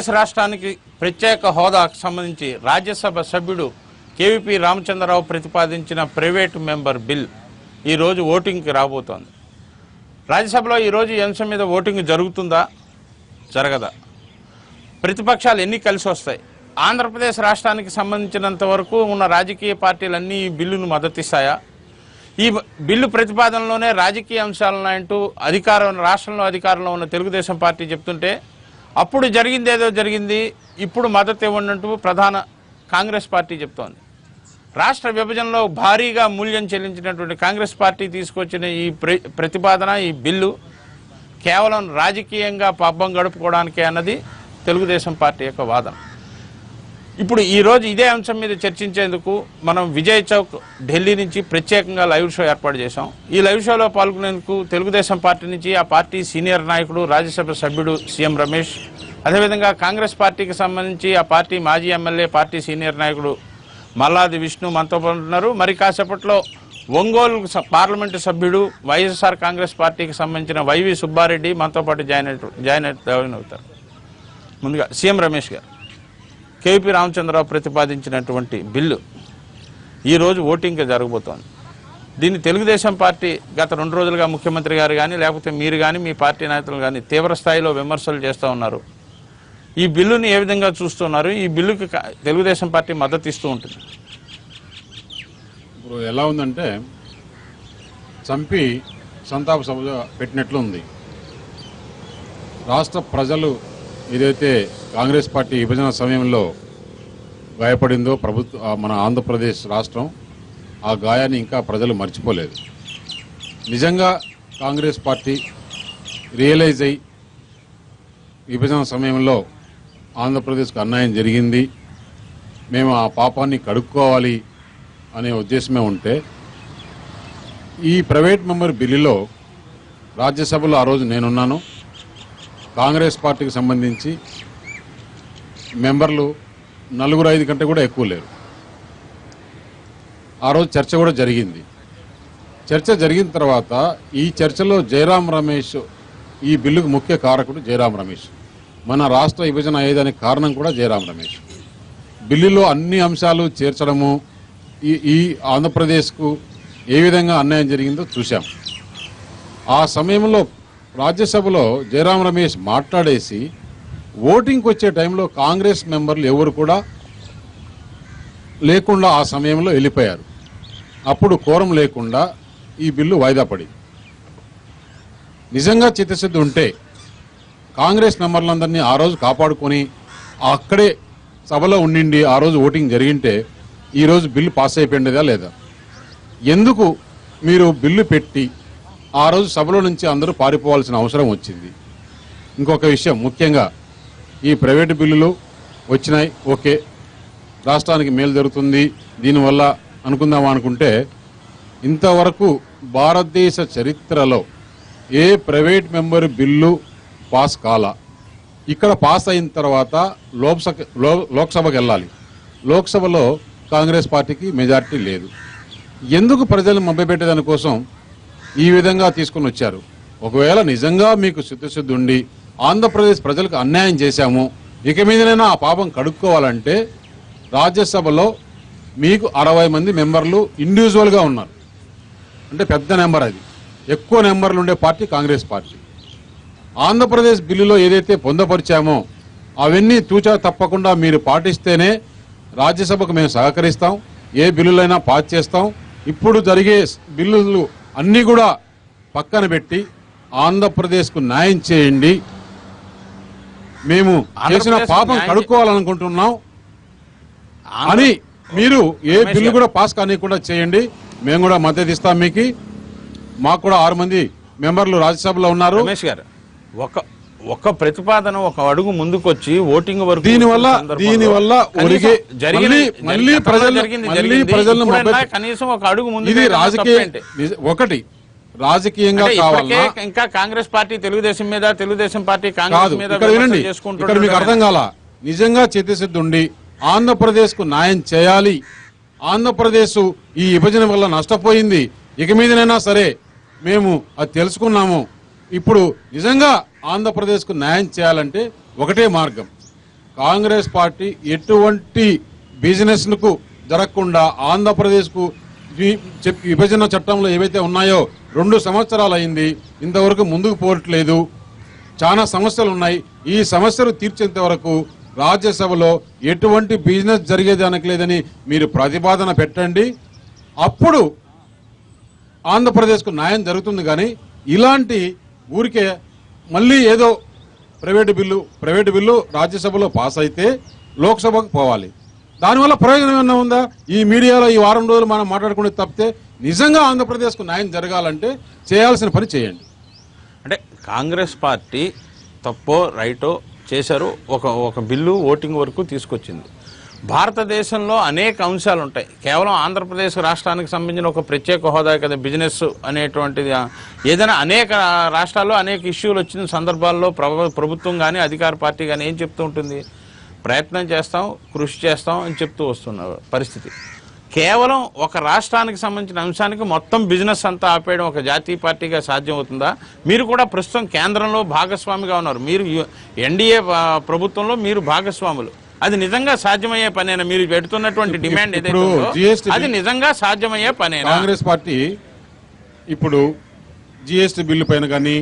ఆంధ్రప్రదేశ్ రాష్ట్రానికి ప్రత్యేక హోదాకు సంబంధించి రాజ్యసభ సభ్యుడు కేవీపీ రామచంద్రరావు ప్రతిపాదించిన ప్రైవేటు మెంబర్ బిల్ ఈరోజు ఓటింగ్కి రాబోతోంది. రాజ్యసభలో ఈరోజు ఈ అంశం మీద ఓటింగ్ జరుగుతుందా జరగదా? ప్రతిపక్షాలు ఎన్ని కలిసి వస్తాయి? ఆంధ్రప్రదేశ్ రాష్ట్రానికి సంబంధించినంత వరకు ఉన్న రాజకీయ పార్టీలన్నీ ఈ బిల్లును మద్దతిస్తాయా? ఈ బిల్లు ప్రతిపాదనలోనే రాజకీయ అంశాలున్నాయంటూ రాష్ట్రంలో అధికారంలో ఉన్న తెలుగుదేశం పార్టీ చెప్తుంటే, అప్పుడు జరిగిందేదో జరిగింది, ఇప్పుడు మద్దతు ఇవ్వండి ప్రధాన కాంగ్రెస్ పార్టీ చెప్తోంది. రాష్ట్ర విభజనలో భారీగా మూల్యం చెల్లించినటువంటి కాంగ్రెస్ పార్టీ తీసుకొచ్చిన ఈ ప్రతిపాదన, ఈ బిల్లు కేవలం రాజకీయంగా పబ్బం గడుపుకోవడానికే అన్నది తెలుగుదేశం పార్టీ యొక్క వాదన. ఇప్పుడు ఈరోజు ఇదే అంశం మీద చర్చించేందుకు మనం విజయ్ చౌక్ ఢిల్లీ నుంచి ప్రత్యేకంగా లైవ్ షో ఏర్పాటు చేశాం. ఈ లైవ్ షోలో పాల్గొనేందుకు తెలుగుదేశం పార్టీ నుంచి ఆ పార్టీ సీనియర్ నాయకుడు రాజ్యసభ సభ్యుడు సీఎం రమేష్, అదేవిధంగా కాంగ్రెస్ పార్టీకి సంబంధించి ఆ పార్టీ మాజీ ఎమ్మెల్యే పార్టీ సీనియర్ నాయకుడు మల్లాది విష్ణు మనతో పాటున్నారు. మరి కాసేపట్లో ఒంగోలు పార్లమెంటు సభ్యుడు వైఎస్ఆర్ కాంగ్రెస్ పార్టీకి సంబంధించిన వైవి సుబ్బారెడ్డి మనతో పాటు జాయిన్ అవుతారు. ముందుగా సీఎం రమేష్ గారు, కేవీపీ రామచంద్రరావు ప్రతిపాదించినటువంటి బిల్లు ఈరోజు ఓటింగ్కి జరగబోతోంది. దీన్ని తెలుగుదేశం పార్టీ గత 2 రోజులుగా ముఖ్యమంత్రి గారు కానీ లేకపోతే మీరు కానీ మీ పార్టీ నాయకులు కానీ తీవ్ర స్థాయిలో విమర్శలు చేస్తూ ఉన్నారు. ఈ బిల్లుని ఏ విధంగా చూస్తున్నారు? ఈ బిల్లుకి తెలుగుదేశం పార్టీ మద్దతు ఇస్తూ ఉంటుంది. ఇప్పుడు ఎలా ఉందంటే, చంపి సంతాప సభ పెట్టినట్లు ఉంది. రాష్ట్ర ప్రజలు ఏదైతే కాంగ్రెస్ పార్టీ విభజన సమయంలో గాయపడిందో మన ఆంధ్రప్రదేశ్ రాష్ట్రం, ఆ గాయాన్ని ఇంకా ప్రజలు మర్చిపోలేదు. నిజంగా కాంగ్రెస్ పార్టీ రియలైజ్ అయ్యి విభజన సమయంలో ఆంధ్రప్రదేశ్కు అన్యాయం జరిగింది, మేము ఆ పాపాన్ని కడుక్కోవాలి అనే ఉద్దేశమే ఉంటే, ఈ ప్రైవేట్ మెంబర్ బిల్లులో రాజ్యసభలో ఆ రోజు నేనున్నాను. కాంగ్రెస్ పార్టీకి సంబంధించి మెంబర్లు 4-5 కంటే కూడా ఎక్కువ లేరు. ఆ రోజు చర్చ కూడా జరిగింది. చర్చ జరిగిన తర్వాత ఈ చర్చలో జయరాం రమేష్, ఈ బిల్లుకు ముఖ్య కారకుడు జయరాం రమేష్, మన రాష్ట్ర విభజన అయ్యేదానికి కారణం కూడా జయరాం రమేష్. బిల్లులో అన్ని అంశాలు చేర్చడము, ఈ ఆంధ్రప్రదేశ్కు ఏ విధంగా అన్యాయం జరిగిందో చూశాం. ఆ సమయంలో రాజ్యసభలో జయరాం రమేష్ మాట్లాడేసి ఓటింగ్కి వచ్చే టైంలో కాంగ్రెస్ మెంబర్లు ఎవరు కూడా లేకుండా ఆ సమయంలో వెళ్ళిపోయారు. అప్పుడు కోరం లేకుండా ఈ బిల్లు వాయిదా పడింది. నిజంగా చిత్తశుద్ధి ఉంటే కాంగ్రెస్ మెంబర్లందరినీ ఆ రోజు కాపాడుకొని అక్కడే సభలో ఉండిండి ఆ రోజు ఓటింగ్ జరిగింటే ఈరోజు బిల్లు పాస్ అయిపోయిందా లేదా? ఎందుకు మీరు బిల్లు పెట్టి ఆ రోజు సభలో నుంచి అందరూ పారిపోవాల్సిన అవసరం వచ్చింది? ఇంకొక విషయం, ముఖ్యంగా ఈ ప్రైవేటు బిల్లులు వచ్చినాయి, ఓకే, రాష్ట్రానికి మేలు జరుగుతుంది దీనివల్ల అనుకుందామా అనుకుంటే, ఇంతవరకు భారతదేశ చరిత్రలో ఏ ప్రైవేట్ మెంబర్ బిల్లు పాస్ కాలా. ఇక్కడ పాస్ అయిన తర్వాత లోక్సభకు వెళ్ళాలి. లోక్సభలో కాంగ్రెస్ పార్టీకి మెజారిటీ లేదు. ఎందుకు ప్రజలను మభ్యపెట్టేదాని కోసం ఈ విధంగా తీసుకుని వచ్చారు? ఒకవేళ నిజంగా మీకు చిత్తశుద్ధి ఉండి ఆంధ్రప్రదేశ్ ప్రజలకు అన్యాయం చేశాము, ఇక మీదనైనా ఆ పాపం కడుక్కోవాలంటే రాజ్యసభలో మీకు 60 మంది మెంబర్లు ఇండివిజువల్గా ఉన్నారు. అంటే పెద్ద నెంబర్, అది ఎక్కువ నెంబర్లు ఉండే పార్టీ కాంగ్రెస్ పార్టీ. ఆంధ్రప్రదేశ్ బిల్లులో ఏదైతే పొందపరిచామో అవన్నీ తూచా తప్పకుండా మీరు పాటిస్తేనే రాజ్యసభకు మేము సహకరిస్తాం, ఏ బిల్లులైనా పాస్ చేస్తాం. ఇప్పుడు జరిగే బిల్లులు అన్నీ కూడా పక్కన పెట్టి ఆంధ్రప్రదేశ్కు న్యాయం చేయండి, మేము చేసిన పాపం కడుక్కోవాలనుకుంటున్నాం అని మీరు ఏ బిల్లు కూడా పాస్ కానివ్వకుండా చేయండి, మేము కూడా మద్దతు ఇస్తాం. మాకు కూడా 6 మంది మెంబర్లు రాజ్యసభలో ఉన్నారు. రమేష్ గారు, ఒక ప్రతిపాదన ఒక అడుగు ముందుకొచ్చి ఓటింగ్ వరకు దీనివల్ల కనీసం ఒక అడుగు ముందు. ఇది ఒకటి రాజకీయంగా కావాలా? ఇంకా కాంగ్రెస్ పార్టీ తెలుగుదేశం మీద, తెలుగుదేశం పార్టీ కాంగ్రెస్ మీద ఇక్కడ మీకు అర్థం కాల. నిజంగా చిత్తశుద్ధి ఉండి ఆంధ్రప్రదేశ్ కు న్యాయం చేయాలి, ఆంధ్రప్రదేశ్ ఈ విభజన వల్ల నష్టపోయింది, ఇక మీదనైనా సరే మేము అది తెలుసుకున్నాము, ఇప్పుడు నిజంగా ఆంధ్రప్రదేశ్కు న్యాయం చేయాలంటే ఒకటే మార్గం, కాంగ్రెస్ పార్టీ ఎటువంటి బిజినెస్ కు జరగకుండా ఆంధ్రప్రదేశ్ కు విభజన చట్టంలో ఏవైతే ఉన్నాయో 2 సంవత్సరాలు అయింది, ఇంతవరకు ముందుకు పోవట్లేదు. చాలా సమస్యలు ఉన్నాయి. ఈ సమస్యలు తీర్చేంత వరకు రాజ్యసభలో ఎటువంటి బిజినెస్ జరిగేదానికి లేదని మీరు ప్రతిపాదన పెట్టండి. అప్పుడు ఆంధ్రప్రదేశ్కు న్యాయం జరుగుతుంది. కానీ ఇలాంటి ఊరికే మళ్ళీ ఏదో ప్రైవేటు బిల్లు రాజ్యసభలో పాస్ అయితే లోక్సభకు పోవాలి. దానివల్ల ప్రయోజనం ఏమన్నా ఉందా? ఈ మీడియాలో ఈ వారం రోజులు మనం మాట్లాడుకునే తప్పితే నిజంగా ఆంధ్రప్రదేశ్కు న్యాయం జరగాలంటే చేయాల్సిన పని చేయండి. అంటే కాంగ్రెస్ పార్టీ తప్పో రైటో చేశారు, ఒక బిల్లు ఓటింగ్ వరకు తీసుకొచ్చింది. భారతదేశంలో అనేక అంశాలు ఉంటాయి. కేవలం ఆంధ్రప్రదేశ్ రాష్ట్రానికి సంబంధించిన ఒక ప్రత్యేక హోదా కదా బిజినెస్ అనేటువంటిది. ఏదైనా అనేక రాష్ట్రాల్లో అనేక ఇష్యూలు వచ్చిన సందర్భాల్లో ప్రభుత్వం కానీ అధికార పార్టీ కానీ ఏం చెప్తూ ఉంటుంది? ప్రయత్నం చేస్తాం, కృషి చేస్తాం అని చెప్తూ వస్తున్న పరిస్థితి. కేవలం ఒక రాష్ట్రానికి సంబంధించిన అంశానికి మొత్తం బిజినెస్ అంతా ఆపేయడం ఒక జాతీయ పార్టీగా సాధ్యం అవుతుందా? మీరు కూడా ప్రస్తుతం కేంద్రంలో భాగస్వామిగా ఉన్నారు. మీరు ఎన్డీఏ ప్రభుత్వంలో మీరు భాగస్వాములు. అది నిజంగా సాధ్యమయ్యే పనేనా? మీరు పెడుతున్నటువంటి డిమాండ్ ఏదైతే ఉందో అది నిజంగా సాధ్యమయ్యే పనేనా? కాంగ్రెస్ పార్టీ ఇప్పుడు జిఎస్టీ బిల్లు పైన కానీ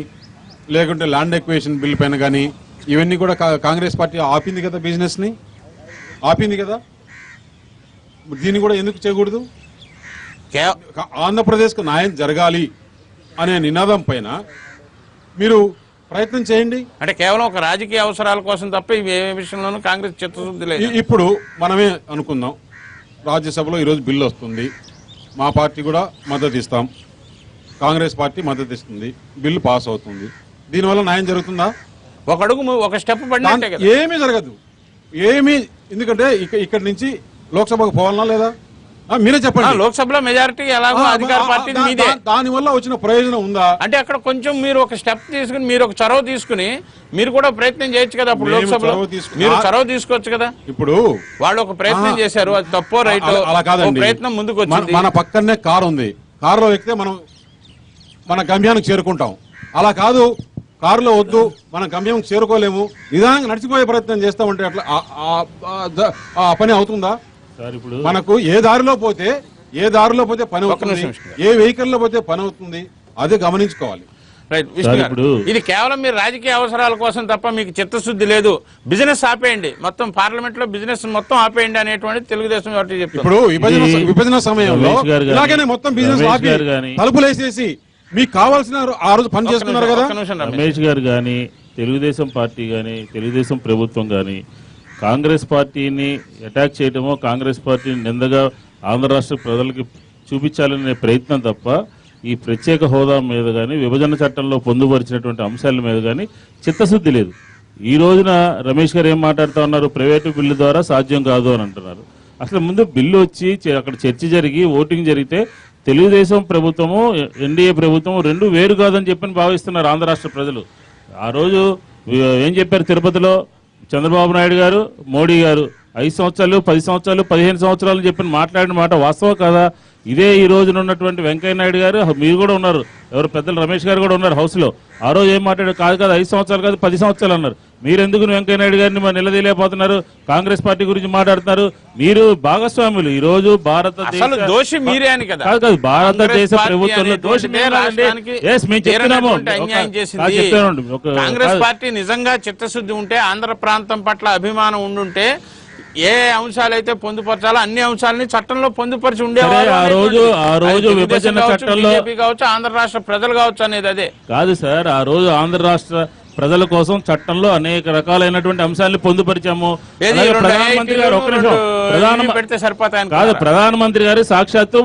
లేకుంటే ల్యాండ్ ఎక్వేషన్ బిల్లు పైన కానీ ఇవన్నీ కూడా కాంగ్రెస్ పార్టీ ఆపింది కదా, బిజినెస్ ని ఆపింది కదా. దీన్ని కూడా ఎందుకు చేయకూడదు? ఆంధ్రప్రదేశ్కు న్యాయం జరగాలి అనే నినాదం పైన మీరు ప్రయత్నం చేయండి. అంటే కేవలం ఒక రాజకీయ అవసరాల కోసం తప్ప ఏ విషయంలోనూ కాంగ్రెస్ చిత్తశుద్ధి లేదు. ఇప్పుడు మనమే అనుకుందాం, రాజ్యసభలో ఈరోజు బిల్లు వస్తుంది, మా పార్టీ కూడా మద్దతు ఇస్తాం, కాంగ్రెస్ పార్టీ మద్దతు ఇస్తుంది, బిల్లు పాస్ అవుతుంది. దీనివల్ల న్యాయం జరుగుతుందా? ఒక అడుగు ఒక స్టెప్ పడినట్టే కదా. ఏమీ జరగదు, ఏమీ. ఎందుకంటే ఇక్కడి నుంచి లోక్సభకు పోవాలనా లేదా? మీరే చెప్పండి. లోక్సభలో మెజారిటీ ఎలాగో అధికార పార్టీ మీదే. దానివల్ల వచ్చిన ప్రయోజనం ఉందా? అంటే అక్కడ కొంచెం మీరు ఒక స్టెప్ తీసుకుని, మీరు ఒక చొరవ తీసుకుని మీరు కూడా ప్రయత్నం చేయొచ్చు కదా. అప్పుడు లోక్సభలో మీరు చొరవ తీసుకోవచ్చు కదా. ఇప్పుడు వాళ్ళు ఒక ప్రయత్నం చేశారు, అది తప్పో రైటో అలా కాదండి. ప్రయత్నం ముందుకు వచ్చింది. మన పక్కనే కారు ఉంది, కారులో ఎక్కితే మనం మన గమ్యానికి చేరుకుంటాం. అలా కాదు, కారులో వద్దు, మన గమ్యం చేరుకోలేము, నిదానంగా నడిచిపోయే ప్రయత్నం చేస్తామంటే అట్లా ఆ పని అవుతుందా? మనకు ఏ దారిలో పోతే పని అవుతుంది, ఏ వెహికల్ లో పోతే పని అవుతుంది, అదే గమనించుకోవాలి. రైట్ విష్ణు గారు, ఇది కేవలం మీరు రాజకీయ అవసరాల కోసం తప్ప మీకు చిత్తశుద్ధి లేదు. బిజినెస్ ఆపేయండి, మొత్తం పార్లమెంట్ లో బిజినెస్ మొత్తం ఆపేయండి అనేటువంటి తెలుగుదేశం పార్టీ చెప్తుంది. ఇప్పుడు విభజన సమయంలో ఇలాగనే మొత్తం బిజినెస్ ఆపి తలుపులేసేసి మీకు కావాల్సిన ఆ రోజు పని చేస్తున్నారు కదా. రమేష్ గారు కానీ, తెలుగుదేశం పార్టీ కానీ, తెలుగుదేశం ప్రభుత్వం కానీ కాంగ్రెస్ పార్టీని అటాక్ చేయడమో, కాంగ్రెస్ పార్టీని నిందగా ఆంధ్ర రాష్ట్ర ప్రజలకి చూపించాలనే ప్రయత్నం తప్ప ఈ ప్రత్యేక హోదా మీద కానీ, విభజన చట్టంలో పొందుపరిచినటువంటి అంశాల మీద కానీ చిత్తశుద్ధి లేదు. ఈ రోజున రమేష్ గారు ఏం మాట్లాడుతూ ఉన్నారు? ప్రైవేటు బిల్లు ద్వారా సాధ్యం కాదు అని అంటున్నారు. అసలు ముందు బిల్లు వచ్చి అక్కడ చర్చ జరిగి ఓటింగ్ జరిగితే తెలుగుదేశం ప్రభుత్వము, ఎన్డీఏ ప్రభుత్వం రెండు వేరు కాదని చెప్పని భావిస్తున్నారు ఆంధ్ర రాష్ట్ర ప్రజలు. ఆ రోజు ఏం చెప్పారు? తిరుపతిలో చంద్రబాబు నాయుడు గారు, మోడీ గారు 5 సంవత్సరాలు, 10 సంవత్సరాలు, 15 సంవత్సరాలు చెప్పి మాట్లాడిన మాట వాస్తవం కదా. ఇదే ఈ రోజున ఉన్నటువంటి వెంకయ్య నాయుడు గారు, మీరు కూడా ఉన్నారు, ఎవరు పెద్దలు రమేష్ గారు కూడా ఉన్నారు హౌస్ లో. ఆ రోజు ఏం మాట్లాడారు? కాదు 5 సంవత్సరాలు కాదు 10 సంవత్సరాలు అన్నారు. మీరెందుకు వెంకయ్య నాయుడు గారిని నిలదీయలేకపోతున్నారు? కాంగ్రెస్ పార్టీ గురించి మాట్లాడుతున్నారు. మీరు భాగస్వాములు. ఈ రోజు భారతదేశ దోషి మీరే అని కదా. కాదు, భారతదేశ ప్రభుత్వంలో దోషి కాంగ్రెస్ పార్టీ నిజంగా చిత్తశుద్ధి ఉంటే, ఆంధ్ర ప్రాంతం పట్ల అభిమానం ఉండుంటే ఏ అంశాలైతే పొందుపరచాలో అన్ని అంశాలని చట్టంలో పొందుపరిచి ఉండేవారు. ఆ రోజు విభజన చట్టంలో కావచ్చు, ఆంధ్ర రాష్ట్ర ప్రజలు కావచ్చు అనేది అదే కాదు సార్. ఆ రోజు ఆంధ్ర రాష్ట్ర ప్రజల కోసం చట్టంలో అనేక రకాలైనటువంటి అంశాలను పొందుపరిచాము. ప్రధానమంత్రి గారు పెడితే సరిపోతాయి కాదు, ప్రధానమంత్రి గారు సాక్షాత్తు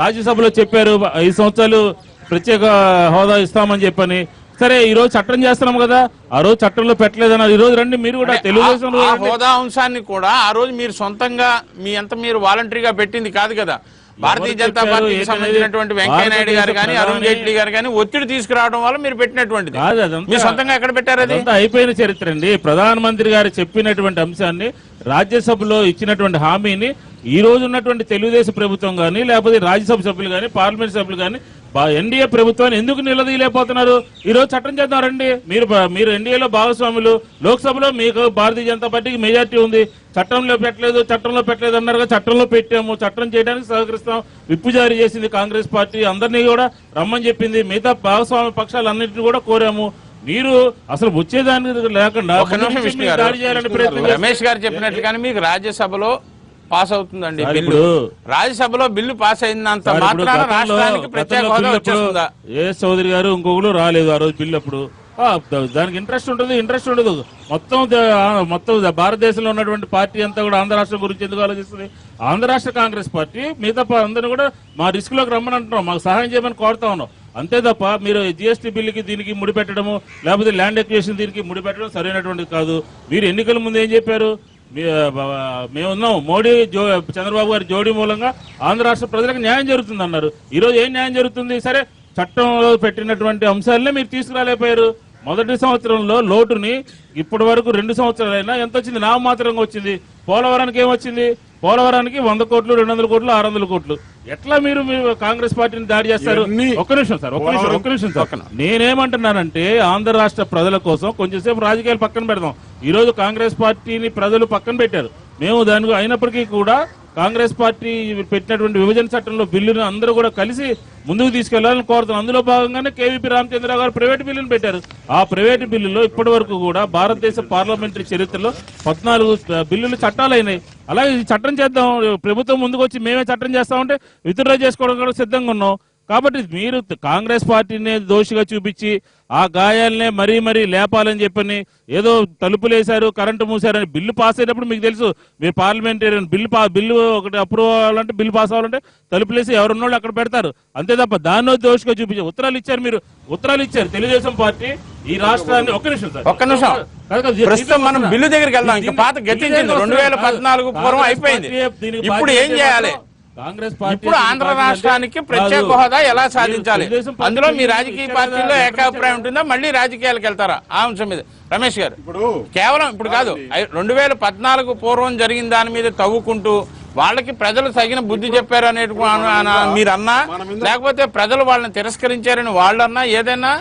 రాజ్యసభలో చెప్పారు 5 సంవత్సరాలు ప్రత్యేక హోదా ఇస్తామని చెప్పని. సరే, ఈ రోజు చట్టం చేస్తున్నాం కదా, ఆ రోజు చట్టంలో పెట్టలేదన్నారు. ఈ రోజు రండి మీరు కూడా తెలుగుదేశం హోదా అంశాన్ని కూడా ఆ రోజు మీరు సొంతంగా మీరు వాలంటరీగా పెట్టింది కాదు కదా. భారతీయ జనతా పార్టీకి సంబంధించినటువంటి వెంకయ్య నాయుడు గారు కానీ, అరుణ్ జైట్లీ గారు కానీ ఒత్తిడి తీసుకురావడం వల్ల మీరు పెట్టినటువంటిది. మీరు సొంతంగా ఎక్కడ పెట్టారు? అది అయిపోయిన చరిత్ర అండి. ప్రధానమంత్రి గారు చెప్పినటువంటి అంశాన్ని, రాజ్యసభలో ఇచ్చినటువంటి హామీని ఈ రోజు ఉన్నటువంటి తెలుగుదేశం ప్రభుత్వం కానీ, లేకపోతే రాజ్యసభ సభ్యులు కానీ, పార్లమెంట్ సభ్యులు కానీ ఎన్డీఏ ప్రభుత్వాన్ని ఎందుకు నిలదీయలేకపోతున్నారు? ఈ రోజు చట్టం చేద్దాం రండి. మీరు ఎన్డీఏలో భాగస్వాములు, లోక్సభలో మీకు భారతీయ జనతా పార్టీకి మెజార్టీ ఉంది. చట్టంలో పెట్టలేదు అన్నారుగా, చట్టంలో పెట్టాము. చట్టం చేయడానికి సహకరిస్తాం. విప్పు జారీ చేసింది కాంగ్రెస్ పార్టీ, అందరినీ కూడా రమ్మని చెప్పింది. మిగతా భాగస్వామ్య పక్షాలన్నింటినీ కూడా కోరాము. మీరు అసలు వచ్చేదానికి లేకుండా దాడి చేయాలని ప్రయత్నం. రమేష్ గారు చెప్పినట్లుగానే మీకు రాజ్యసభలో పాస్ అవుతుందండి బిల్లు. రాజ్యసభలో బిల్లు పాస్ అయినంత మాత్రాన రాష్ట్రానికి ప్రత్యేక హోదా వచ్చేస్తుందా? ఏ చౌదరి గారు ఇంకొకరు రాలేదు ఆ రోజు బిల్లు. అప్పుడు దానికి ఇంట్రెస్ట్ ఉండదు. మొత్తం భారతదేశంలో ఉన్నటువంటి పార్టీ అంతా కూడా ఆంధ్ర రాష్ట్రం గురించి ఎందుకు ఆలోచిస్తుంది? ఆంధ్ర రాష్ట్ర కాంగ్రెస్ పార్టీ మిగతా అందరినీ కూడా మా రిస్క్ లోకి రమ్మని అంటున్నాం, మాకు సహాయం చేయమని కోరుతా ఉన్నాం. అంతే తప్ప మీరు జిఎస్టీ బిల్లుకి దీనికి ముడిపెట్టడము, లేకపోతే ల్యాండ్ ఎక్విజిషన్ దీనికి ముడిపెట్టడం సరైనటువంటిది కాదు. మీరు ఎన్నికల ముందు ఏం చెప్పారు? మేమున్నాం, మోడీ చంద్రబాబు గారి జోడీ మూలంగా ఆంధ్ర రాష్ట్ర ప్రజలకు న్యాయం జరుగుతుంది అన్నారు. ఈ రోజు ఏం న్యాయం జరుగుతుంది? సరే, చట్టంలో పెట్టినటువంటి అంశాలనే మీరు తీసుకురాలేకపోయారు. మొదటి సంవత్సరంలో లోటుని ఇప్పటి వరకు 2 సంవత్సరాలైనా ఎంత వచ్చింది? నామమాత్రంగా వచ్చింది. పోలవరానికి ఏమొచ్చింది? పోలవరానికి 100 కోట్లు, 200 కోట్లు, 600 కోట్లు. ఎట్లా మీరు కాంగ్రెస్ పార్టీని దాడి చేస్తారు? ఒక్క నిమిషం సార్. నేనేమంటున్నానంటే ఆంధ్ర రాష్ట్ర ప్రజల కోసం కొంచెంసేపు రాజకీయాలు పక్కన పెడదాం. ఈ రోజు కాంగ్రెస్ పార్టీని ప్రజలు పక్కన పెట్టారు. మేము దానికి అయినప్పటికీ కూడా కాంగ్రెస్ పార్టీ పెట్టినటువంటి విభజన చట్టంలో బిల్లును అందరూ కూడా కలిసి ముందుకు తీసుకెళ్లాలని కోరుతున్నాం. అందులో భాగంగానే కేవీపీ రామచంద్రరావు గారు ప్రైవేట్ బిల్లును పెట్టారు. ఆ ప్రైవేట్ బిల్లులో ఇప్పటి వరకు కూడా భారతదేశ పార్లమెంటరీ చరిత్రలో 14 బిల్లులు చట్టాలైనాయి. అలాగే ఈ చట్టం చేద్దాం, ప్రభుత్వం ముందుకు వచ్చి మేమే చట్టం చేస్తామంటే విత్డ్రా చేసుకోవడం కూడా సిద్ధంగా ఉన్నాం. కాబట్టి మీరు కాంగ్రెస్ పార్టీని దోషిగా చూపించి ఆ గాయాలనే మరీ లేపాలని చెప్పని ఏదో తలుపులేశారు, కరెంటు మూసారని బిల్లు పాస్ అయినప్పుడు మీకు తెలుసు. మీరు పార్లమెంటేరియన్ బిల్లు ఒకటి అప్రూవ్ అవ్వాలంటే, బిల్లు పాస్ అవ్వాలంటే తలుపులేసి ఎవరున్నోళ్ళు అక్కడ పెడతారు. అంతే తప్ప దాన్ని దోషిగా చూపించారు. ఉత్తరాలు ఇచ్చారు తెలుగుదేశం పార్టీ ఈ రాష్ట్రాన్ని. ఒక్క నిమిషం ప్రస్తుతం మనం బిల్లు దగ్గరికి వెళ్దాం. ఇంకా పాత గతించింది 2014 పూర్వం అయిపోయింది. ఇప్పుడు ఏం చేయాలి? కాంగ్రెస్ ఇప్పుడు ఆంధ్ర రాష్ట్రానికి ప్రత్యేక హోదా ఎలా సాధించాలి? అందులో మీ రాజకీయ పార్టీలో ఏకాభిప్రాయం ఉంటుందా? మళ్ళీ రాజకీయాలకు వెళ్తారా ఆ అంశం మీద? రమేష్ గారు, కేవలం ఇప్పుడు కాదు, 2014 పూర్వం జరిగిన దాని మీద తవ్వుకుంటూ వాళ్ళకి ప్రజలు తగిన బుద్ధి చెప్పారు అనేది మీరన్నా, లేకపోతే ప్రజలు వాళ్ళని తిరస్కరించారని వాళ్ళన్నా, ఏదైనా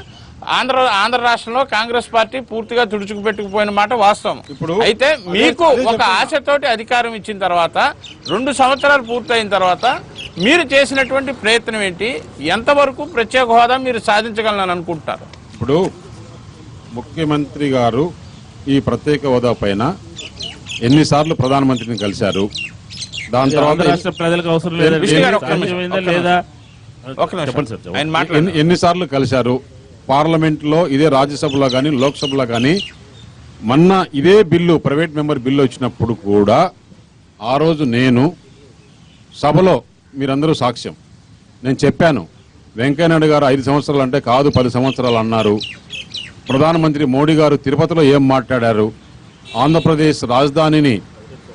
ఆంధ్ర రాష్ట్రంలో కాంగ్రెస్ పార్టీ పూర్తిగా తుడుచుకుపెట్టుకుపోయిన మాట వాస్తవం. అయితే మీకు ఒక ఆశతోటి అధికారం ఇచ్చిన తర్వాత 2 సంవత్సరాలు పూర్తయిన తర్వాత మీరు చేసినటువంటి ప్రయత్నం ఏంటి? ఎంతవరకు ప్రత్యేక హోదా మీరు సాధించగలని అనుకుంటున్నారు? ఇప్పుడు ముఖ్యమంత్రి గారు ఈ ప్రత్యేక హోదా పైన ఎన్నిసార్లు ప్రధానమంత్రిని కలిశారు? దాని తర్వాత ప్రజలకు అవసరం లేదా? ఎన్నిసార్లు కలిశారు? పార్లమెంట్ లో, ఇదే రాజ్యసభలో కానీ లోక్సభలో కానీ మొన్న ఇదే బిల్లు, ప్రైవేట్ మెంబర్ బిల్లు వచ్చినప్పుడు కూడా ఆ రోజు నేను సభలో, మీరందరూ సాక్ష్యం, నేను చెప్పాను వెంకయ్యనాయుడు గారు 5 సంవత్సరాలు అంటే కాదు 10 సంవత్సరాలు అన్నారు. ప్రధానమంత్రి మోడీ గారు తిరుపతిలో ఏం మాట్లాడారు? ఆంధ్రప్రదేశ్ రాజధానిని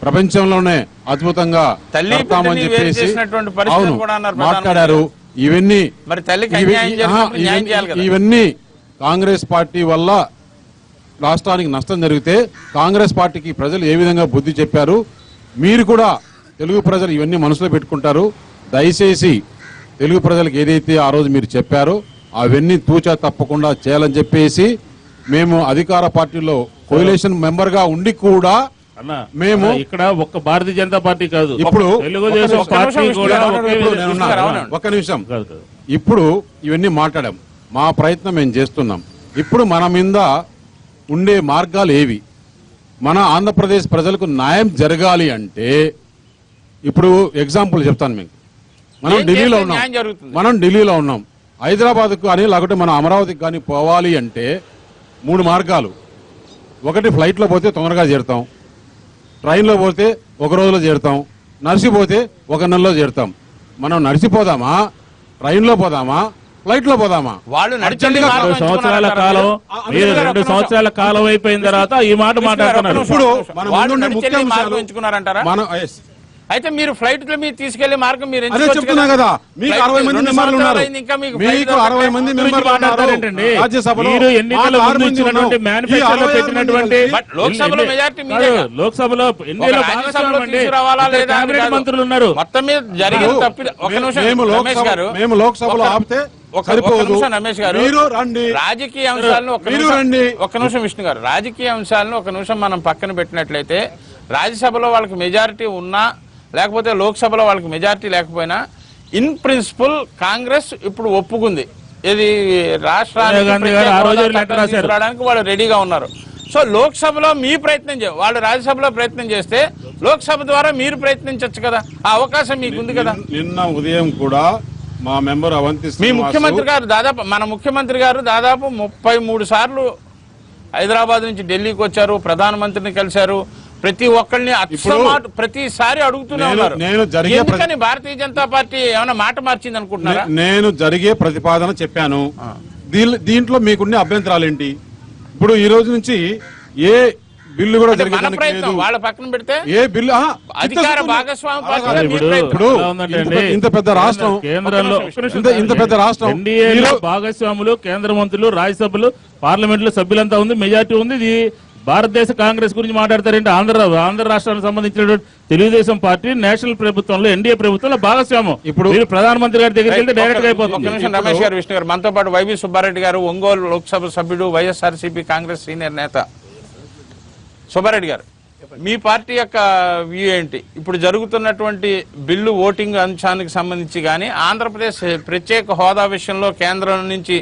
ప్రపంచంలోనే అద్భుతంగా కడతామని చెప్పేసి అవును మాట్లాడారు. ఇవన్నీ కాంగ్రెస్ పార్టీ వల్ల రాష్ట్రానికి నష్టం జరిగితే కాంగ్రెస్ పార్టీకి ప్రజలు ఏ విధంగా బుద్ధి చెప్పారు? మీరు కూడా తెలుగు ప్రజలు ఇవన్నీ మనసులో పెట్టుకుంటారు. దయచేసి తెలుగు ప్రజలకు ఏదైతే ఆ రోజు మీరు చెప్పారో అవన్నీ తూచా తప్పకుండా చేయాలని చెప్పేసి మేము అధికార పార్టీలో కోalition మెంబర్ గా ఉండి కూడా మేము ఇక్కడ ఒక్క భారతీయ జనతా పార్టీ కాదు, ఇప్పుడు తెలుగుదేశం పార్టీ కూడా ఒక్క నిమిషం, ఇప్పుడు ఇవన్నీ మాట్లాడాం, మా ప్రయత్నం మేము చేస్తున్నాం. ఇప్పుడు మన మీద ఉండే మార్గాలు ఏవి? మన ఆంధ్రప్రదేశ్ ప్రజలకు న్యాయం జరగాలి అంటే, ఇప్పుడు ఎగ్జాంపుల్ చెప్తాను మీకు. మనం ఢిల్లీలో ఉన్నాం, హైదరాబాద్కు కానీ లేకపోతే మన అమరావతికి కానీ పోవాలి అంటే 3 మార్గాలు. ఒకటి ఫ్లైట్లో పోతే తొందరగా చేరుతాం, ట్రైన్లో పోతే 1 రోజులో చేరుతాం, నడిచిపోతే 1 నెలలో చేరుతాం. మనం నడిచిపోదామా, ట్రైన్లో పోదామా, ఫ్లైట్ లో పోదామా? వాళ్ళు 2 సంవత్సరాల కాలం, మీరు 2 సంవత్సరాల కాలం అయిపోయిన తర్వాత ఈ మాట మాట్లాడుతున్నారు. ఇప్పుడు ఎంచుకున్నారంటారా? అయితే మీరు ఫ్లైట్ లో మీరు తీసుకెళ్లే మార్గం మీరు చెప్తున్నా కదా, మీకు 60 మంది మెంబర్లు ఉన్నారు, మీకు 60 మంది మెంబర్లు మాట్లాడతారేంటండి రాజ్యసభలో. మీరు ఎన్నికల ముందు ఇచ్చినటువంటి మేనిఫెస్టోలో పెట్టినటువంటి లోక్సభలో మెజారిటీ మీదే, లోక్సభలో ఎన్నికల కేబినెట్ మంత్రులు ఉన్నారు. మొత్తం మీద జరిగిన తప్పిదం. మేము లోక్సభలో ఆపితే ఒక సరిపోదు. నిమిషం రమేష్ గారు, మీరు రండి, రాజకీయ అంశాలను మీరు రండి. ఒక నిమిషం విష్ణు గారు, రాజకీయ అంశాలను ఒక నిమిషం మనం పక్కన పెట్టినట్లయితే రాజ్యసభలో వాళ్ళకి మెజారిటీ ఉన్నా లేకపోతే లోక్సభలో వాళ్ళకి మెజారిటీ లేకపోయినా ఇన్ ప్రిన్సిపల్ కాంగ్రెస్ ఇప్పుడు ఒప్పుకుంది ఇది రాష్ట్రానికి వాళ్ళు రెడీగా ఉన్నారు. సో లోక్సభలో మీ ప్రయత్నం వాళ్ళు రాజ్యసభలో ప్రయత్నం చేస్తే లోక్సభ ద్వారా మీరు ప్రయత్నించవచ్చు కదా, ఆ అవకాశం మీకు ఉంది కదా. నిన్న ఉదయం కూడా మా మెంబర్ అవంతి మీ ముఖ్యమంత్రి గారు మన ముఖ్యమంత్రి గారు దాదాపు 33 సార్లు హైదరాబాద్ నుంచి ఢిల్లీకి వచ్చారు, ప్రధానమంత్రిని కలిశారు, ప్రతి ఒక్కరిని ప్రతిసారి అడుగుతూనే ఉన్నారు. ఎందుకని భారతీయ జనతా పార్టీ ఏమైనా మాట మార్చింది అనుకుంటున్నారా? నేను జరిగే ప్రతిపాదన చెప్పాను, దీంట్లో మీకున్న అభ్యంతరాలు ఏంటి? ఇప్పుడు ఈ రోజు నుంచి ఏ బిల్లు కూడా వాళ్ళ పక్కన పెడితే ఏ బిల్లు అధికార భాగస్వామి ఇంత పెద్ద రాష్ట్రం, కేంద్రంలో ఇంత పెద్ద రాష్ట్రం, భాగస్వాములు, కేంద్ర మంత్రులు, రాజ్యసభలు, పార్లమెంట్ లో సభ్యులంతా ఉంది, మెజార్టీ ఉంది. ఇది భారతదేశ కాంగ్రెస్ గురించి మాట్లాడతారంటే ఆంధ్ర రాష్ట్రానికి సంబంధించినటువంటి తెలుగుదేశం పార్టీ నేషనల్ ప్రభుత్వంలో ఎన్డీఏ ప్రభుత్వంలో భాగస్వామ్యం. ఇప్పుడు మీరు ప్రధానమంత్రి గారి దగ్గరికి వెళ్తే డైరెక్ట్ గా అయిపోతుంది. రమేష్ గారు, విష్ణు గారు, మనతో పాటు వైవి సుబ్బారెడ్డి గారు, ఒంగోలు లోక్సభ సభ్యుడు, వైఎస్ఆర్సీపీ కాంగ్రెస్ సీనియర్ నేత. సుబ్బారెడ్డి గారు, మీ పార్టీ యొక్క వ్యూ ఏంటి? ఇప్పుడు జరుగుతున్నటువంటి బిల్లు ఓటింగ్ అంశానికి సంబంధించి కానీ ఆంధ్రప్రదేశ్ ప్రత్యేక హోదా విషయంలో కేంద్రం నుంచి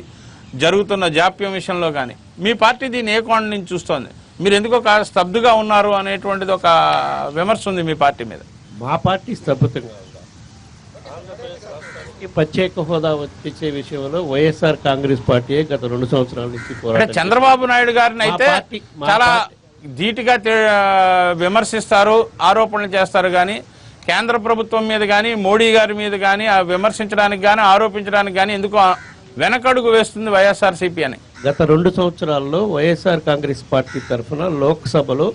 జరుగుతున్న జాప్యం విషయంలో కానీ మీ పార్టీ దీన్ని ఏ కోణం నుంచి చూస్తోంది? మీరు ఎందుకో స్తబ్దుగా ఉన్నారు అనేటువంటిది ఒక విమర్శ ఉంది మీ పార్టీ మీద. మా పార్టీ స్తబ్దుగా ప్రత్యేక హోదా వచ్చే విషయంలో వైఎస్ఆర్ కాంగ్రెస్ పార్టీ గత 2 సంవత్సరాల నుంచి చంద్రబాబు నాయుడు గారిని అయితే చాలా ధీటుగా విమర్శిస్తారు, ఆరోపణలు చేస్తారు, కానీ కేంద్ర ప్రభుత్వం మీద కానీ మోడీ గారి మీద కానీ విమర్శించడానికి కానీ ఆరోపించడానికి కానీ ఎందుకో వెనకడుగు వేస్తుంది వైఎస్ఆర్సీపీ అని. గత 2 సంవత్సరాల్లో వైఎస్ఆర్ కాంగ్రెస్ పార్టీ తరఫున లోక్సభలో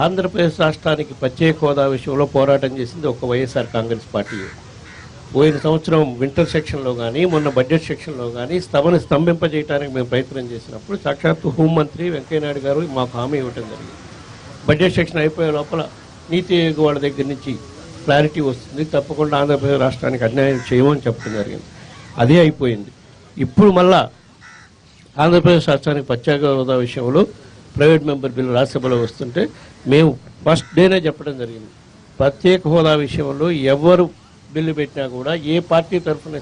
ఆంధ్రప్రదేశ్ రాష్ట్రానికి ప్రత్యేక హోదా విషయంలో పోరాటం చేసింది ఒక వైఎస్ఆర్ కాంగ్రెస్ పార్టీ. పోయిన సంవత్సరం వింటర్ సెక్షన్లో కానీ మొన్న బడ్జెట్ సెక్షన్లో కానీ సభను స్తంభింపజేయడానికి మేము ప్రయత్నం చేసినప్పుడు సాక్షాత్తు హోంమంత్రి వెంకయ్యనాయుడు గారు మాకు హామీ ఇవ్వటం జరిగింది. బడ్జెట్ సెక్షన్ అయిపోయే లోపల నీతి ఆయోగ్ వాళ్ళ దగ్గర నుంచి క్లారిటీ వస్తుంది, తప్పకుండా ఆంధ్రప్రదేశ్ రాష్ట్రానికి అన్యాయం చేయమని చెప్పడం జరిగింది. అదే అయిపోయింది. ఇప్పుడు మళ్ళా ఆంధ్రప్రదేశ్ రాష్ట్రానికి ప్రత్యేక హోదా విషయంలో ప్రైవేట్ మెంబర్ బిల్లు రాజ్యసభలో వస్తుంటే మేము ఫస్ట్ డేనే చెప్పడం జరిగింది, ప్రత్యేక హోదా విషయంలో ఎవరు బిల్లు పెట్టినా కూడా ఏ పార్టీ తరఫున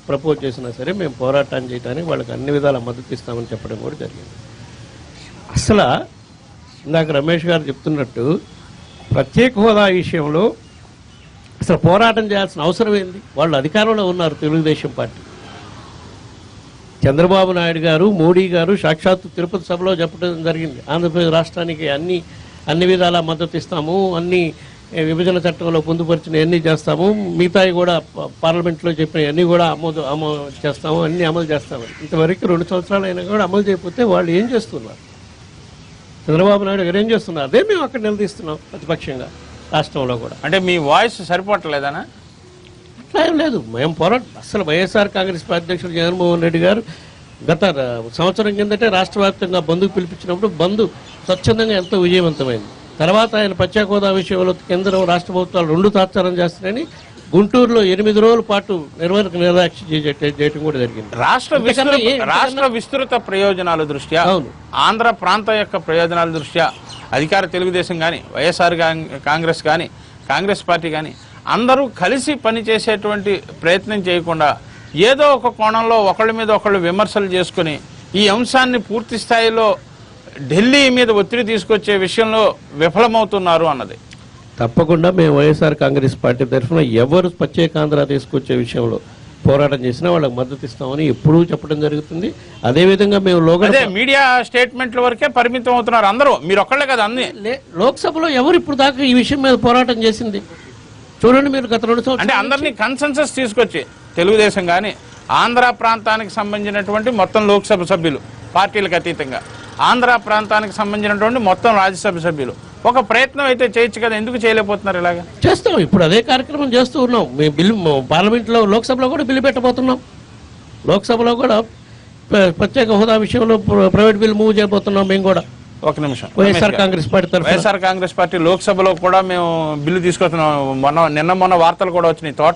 ప్రపోజ్ చేసినా సరే మేము పోరాటం చేయడానికి వాళ్ళకి అన్ని విధాల మద్దతు ఇస్తామని చెప్పడం కూడా జరిగింది. అసలు ఇందాక రమేష్ గారు చెప్తున్నట్టు ప్రత్యేక హోదా విషయంలో అసలు పోరాటం చేయాల్సిన అవసరం ఏంది? వాళ్ళు అధికారంలో ఉన్నారు. తెలుగుదేశం పార్టీ, చంద్రబాబు నాయుడు గారు, మోడీ గారు సాక్షాత్తు తిరుపతి సభలో చెప్పడం జరిగింది, ఆంధ్రప్రదేశ్ రాష్ట్రానికి అన్ని విధాలా మద్దతు ఇస్తాము, అన్ని విభజన చట్టంలో పొందుపరిచిన అన్ని చేస్తాము, మిగతాయి కూడా పార్లమెంట్లో చెప్పిన అన్ని కూడా అమలు చేస్తాము, అన్ని అమలు చేస్తామని. ఇంతవరకు 2 సంవత్సరాలు అయినా కూడా అమలు చేయకపోతే వాళ్ళు ఏం చేస్తున్నారు? చంద్రబాబు నాయుడు గారు ఏం చేస్తున్నారు? అదే మేము అక్కడ నిలదీస్తున్నాం ప్రతిపక్షంగా రాష్ట్రంలో కూడా. అంటే మీ వాయిస్ సరిపోవట్లేదనా? అట్లా ఏం లేదు, మేము పోరాటం. అసలు వైఎస్ఆర్ కాంగ్రెస్ పార్టీ అధ్యక్షుడు జగన్మోహన్ రెడ్డి గారు గత సంవత్సరం కిందటే రాష్ట్ర వ్యాప్తంగా బంధుకు పిలిపించినప్పుడు బంధు స్వచ్ఛందంగా ఎంతో విజయవంతమైంది. తర్వాత ఆయన ప్రత్యేక హోదా విషయంలో కేంద్రం రాష్ట్ర ప్రభుత్వాలు 2 తాత్సారం చేస్తున్నాయని గుంటూరులో 8 రోజుల పాటు నిర్లక్ష్యం చేయడం కూడా జరిగింది. రాష్ట్ర విస్తృత ప్రయోజనాల దృష్ట్యా, ఆంధ్ర ప్రాంత యొక్క ప్రయోజనాల దృష్ట్యా అధికార తెలుగుదేశం కానీ వైఎస్ఆర్ కాంగ్రెస్ కానీ కాంగ్రెస్ పార్టీ కానీ అందరూ కలిసి పనిచేసేటువంటి ప్రయత్నం చేయకుండా ఏదో ఒక కోణంలో ఒకళ్ళ మీద ఒకళ్ళు విమర్శలు చేసుకుని ఈ అంశాన్ని పూర్తి స్థాయిలో ఢిల్లీ మీద ఒత్తిడి తీసుకొచ్చే విషయంలో విఫలమవుతున్నారు అన్నది. తప్పకుండా మేము వైఎస్ఆర్ కాంగ్రెస్ పార్టీ తరఫున ఎవరు ప్రత్యేకాంధ్ర తీసుకొచ్చే విషయంలో పోరాటం చేసినా వాళ్ళకి మద్దతు ఇస్తామని ఎప్పుడూ చెప్పడం జరుగుతుంది. అదేవిధంగా మేము మీడియా స్టేట్మెంట్ల వరకే పరిమితం అవుతున్నారు అందరూ, మీరు ఒక్కళ్ళే కదా అన్ని. లోక్సభలో ఎవరు ఇప్పుడు దాకా ఈ విషయం మీద పోరాటం చేసింది చూడండి మీరు. గత 2 సంవత్సరాలు అంటే అందరినీ కన్సెన్సస్ తీసుకొచ్చి తెలుగుదేశం కానీ ఆంధ్ర ప్రాంతానికి సంబంధించినటువంటి మొత్తం లోక్సభ సభ్యులు పార్టీలకు అతీతంగా ఆంధ్ర ప్రాంతానికి సంబంధించినటువంటి మొత్తం రాజ్యసభ సభ్యులు ఒక ప్రయత్నం అయితే చేయొచ్చు కదా, ఎందుకు చేయలేకపోతున్నారు? ఇలాగా చేస్తాం, ఇప్పుడు అదే కార్యక్రమం చేస్తూ ఉన్నాం. మేము బిల్లు పార్లమెంట్లో లోక్సభలో కూడా బిల్లు పెట్టబోతున్నాం. లోక్సభలో కూడా ప్రత్యేక హోదా విషయంలో ప్రైవేట్ బిల్ మూవ్ చేయబోతున్నాం. మేము కూడా ఒక నిమిషం, వైఎస్ఆర్ కాంగ్రెస్ పార్టీ వైఎస్ఆర్ కాంగ్రెస్ పార్టీ లోక్సభలో కూడా మేము బిల్లు తీసుకొస్తున్నాం. నిన్న మొన్న వార్తలు కూడా వచ్చినాయి. తోట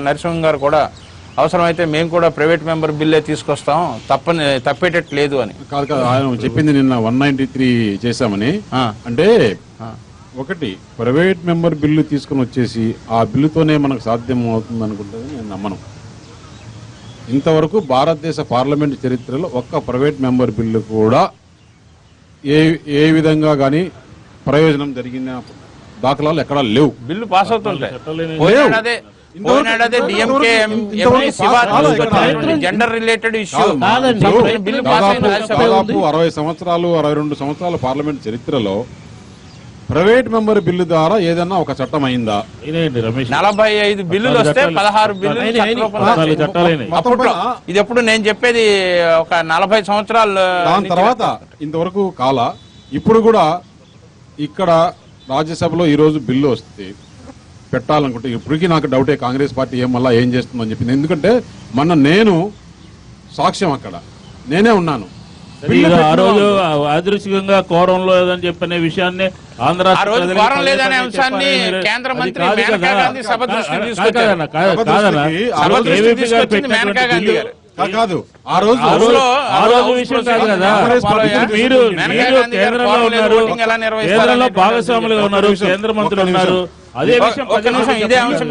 నరసింహం గారు కూడా అవసరమైతే మేము కూడా ప్రైవేట్ మెంబర్ బిల్లే తీసుకొస్తాం, తప్పేటట్టు లేదు అని. కాదు కాదు, ఆయన చెప్పింది నిన్న 193 చేశామని. అంటే ఒకటి ప్రైవేట్ మెంబర్ బిల్లు తీసుకుని వచ్చేసి ఆ బిల్లుతోనే మనకు సాధ్యం అవుతుంది అనుకుంటుంది నేను నమ్మను. ఇంతవరకు భారతదేశ పార్లమెంట్ చరిత్రలో ఒక్క ప్రైవేట్ మెంబర్ బిల్లు కూడా ఏ విధంగా కానీ ప్రయోజనం జరిగిన దాఖలాలు ఎక్కడా లేవు. బిల్లు పాస్ అవుతుంటాయి. Gender related issue bill pass అయింది రాజ్యసభ. దాదాపు 60 సంవత్సరాలు 62 సంవత్సరాల పార్లమెంట్ చరిత్రలో ప్రైవేట్ మెంబర్ బిల్లు ద్వారా ఏదైనా ఒక చట్టం అయిందా? 45 బిల్లులు వస్తే 16 బిల్లులు అప్పట్లో. ఇది ఎప్పుడు నేను చెప్పేది ఒక 40 సంవత్సరాలు. దాని తర్వాత ఇంతవరకు కాల. ఇప్పుడు కూడా ఇక్కడ రాజ్యసభలో ఈ రోజు బిల్లు వస్తే పెట్టాలనుకుంటే ఇప్పటికీ నాకు డౌటే కాంగ్రెస్ పార్టీ ఏం చేస్తుందని చెప్పింది. ఎందుకంటే నేను సాక్ష్యం, అక్కడ నేనే ఉన్నాను. ఆ రోజు యాదృచ్ఛికంగా కోరం లేదని చెప్పిన విషయాన్ని ఆంధ్ర లేదనే అంశాన్ని కేంద్ర మంత్రి మేనకా గాంధీ సభ దృష్టికి తీసుకొచ్చారు. కాదు ఆ రోజు విషయం కాదు కదా. మీరు కేంద్రంలో ఉన్నారు, కేంద్రంలో భాగస్వాములుగా ఉన్నారు, కేంద్ర మంత్రులు ఉన్నారు. అదే విషయం ఇదే అంశం